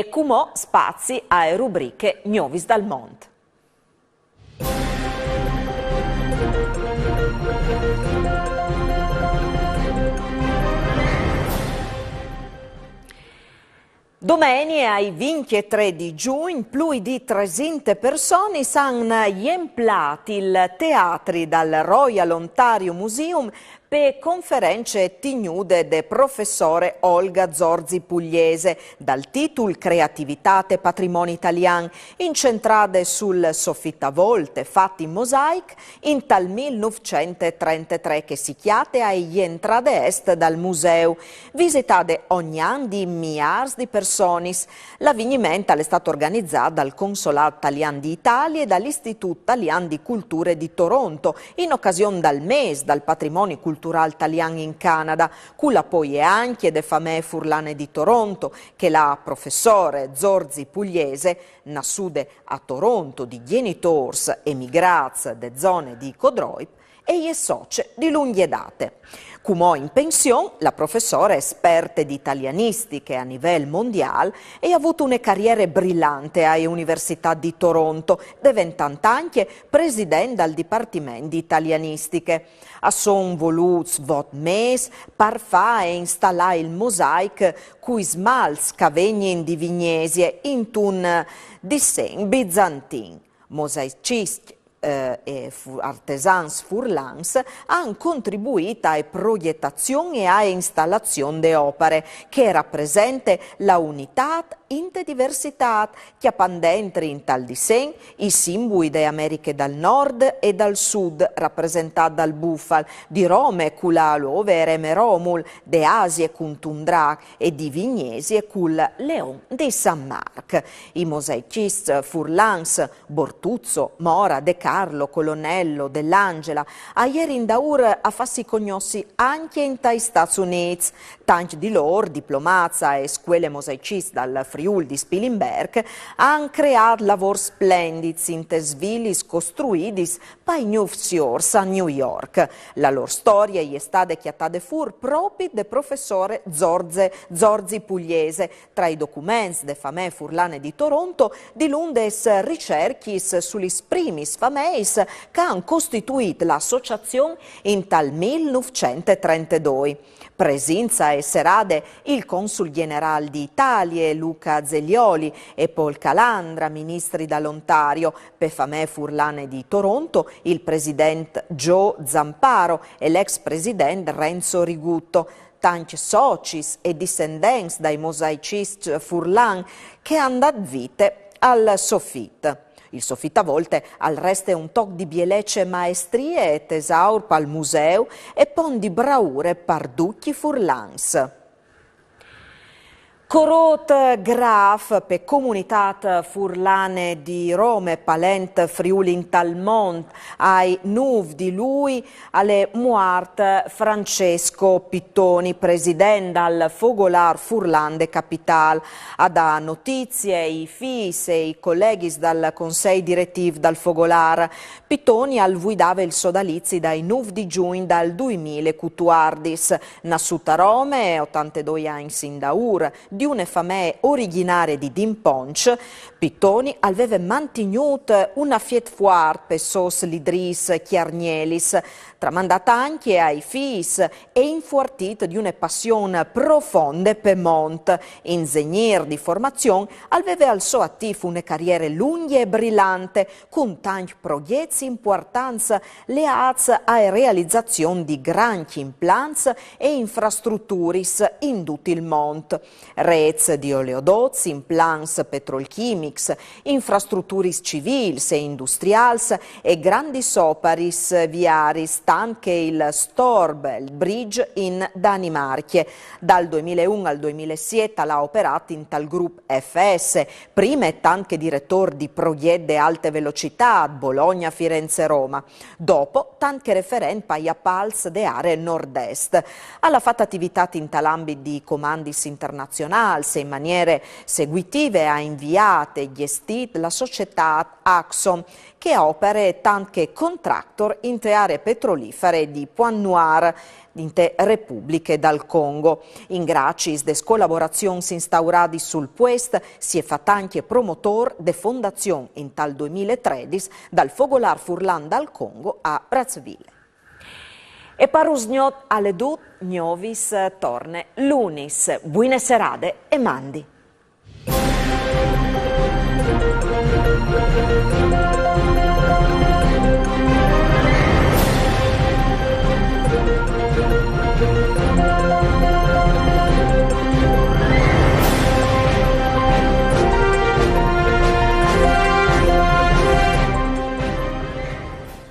E cumò spazi a rubriche Gnovis dal Mont. Domeni ai 23 di giugno, più di 300 persone hanno riempito il teatri dal Royal Ontario Museum per conferenze tenude del professore Olga Zorzi Pugliese dal titolo Creatività e Patrimonio Italiano, incentrate sul soffittavolte fatti in mosaic in tal 1933 che si chiate ai entrate est dal museo, visitate ogni anno di migliaia di persone. L'avvenimento è stato organizzato dal Consolato Italiano di Italia e dall'Istituto Italiano di Culture di Toronto in occasione del mese del patrimonio culturale italiano in Canada, culla poi è anche de famè furlane di Toronto, che la professore Zorzi Pugliese, nassude a Toronto di genitors emigrats de zone di Codroip, e gli socie di lunghe date. Cumò in pensione, la professora è esperta di italianistiche a livello mondiale e ha avuto una carriera brillante alle Università di Toronto, diventando anche presidente del Dipartimento di Italianistiche. A son voluto svot mes per fare e installare il mosaic cui smalz cavegni di Vignesie in un disegno bizantino. Mosaicisti e artesans furlans hanno contribuito a progettazione e a installazione di opere che rappresentano la unità in diversità che appendentri in tal disegno i simboli delle Americhe dal nord e dal sud rappresentati dal bufal, di Rome culalo Overem Romul, de Asie cun Tundra e di Vignesie cul Leon di San Marc. I mosaicisti furlans Bortuzzo, Mora, De Carlo, Colonnello, Dell'Angela, a ieri in Daur a farsi conosci anche in tai Stati Uniti, tanti di loro, diplomazza e scuole mosaicisti dal Friuli di Spilimberg, hanno creato lavori splendidi in tesvilis costruiti per New York a New York. La loro storia è stata chiattata fur proprio del professore Zorzi Pugliese, tra i documenti de famè furlane di Toronto, di lundes ricerchis sugli primis fameis che hanno costituito l'associazione in tal 1932. Presenza e serade il consul generale di Italia Luca Zeglioli e Paul Calandra, ministri dall'Ontario, per famè furlane di Toronto, il presidente Joe Zamparo e l'ex presidente Renzo Rigutto, tanti socis e discendenti dai mosaicisti furlan che hanno dato vita al soffitto. Il soffitto a volte al resto è un toc di bielecce maestrie e tesaur pal museo e pon di braure par ducchi furlans. Corot Graf per comunità furlane di Rome, Palent, Friuli in Talmont, ai nuv di lui alle muart Francesco Pittoni, presidente al Fogolar Furlande Capital, a da notizie i fis e i colleghi dal Consiglio direttivo dal Fogolar. Pittoni al guidava il sodalizi dai nuv di giugno dal 2014, nassuta a Rome, 82 anni in Daur, di une famè originarie di Dimponch, Pittoni aveva mantenuto una fiet fuart per sos lidris chiarnielis, tramandata anche ai fis e infuartito di una passione profonda per Mont. Ingegnere di formazione, aveva al suo attivo una carriera lunga e brillante, con tanti progetti importanti legati alla realizzazione di grandi implants e infrastrutture in tutto il mondo. Rez di oleodotti, implants petrolchimics, infrastrutture civili e industriali e grandi soparis viaris, anche il Storbel Bridge in Danimarca. Dal 2001 al 2007 ha operato in tal gruppo FS, prima e anche direttore di progetti di alte velocità a Bologna, Firenze, Roma. Dopo, anche referente per gli appalti de aree nord-est. Alla fatta attività in tal ambito di comandis internazionali regionals in maniere seguitive ha inviato gestito la società Axon, che opera anche contractor in te aree petrolifere di Pointe Noire, in te Repubbliche dal Congo. In gracis des collaborazioni instaurati sul puest si è fatto anche promotor de fondazione in tal 2013 dal Fogolar Furlan dal Congo a Brazzaville. E parusgnot alle dut, Gnovis torne lunis. Buone serate e mandi.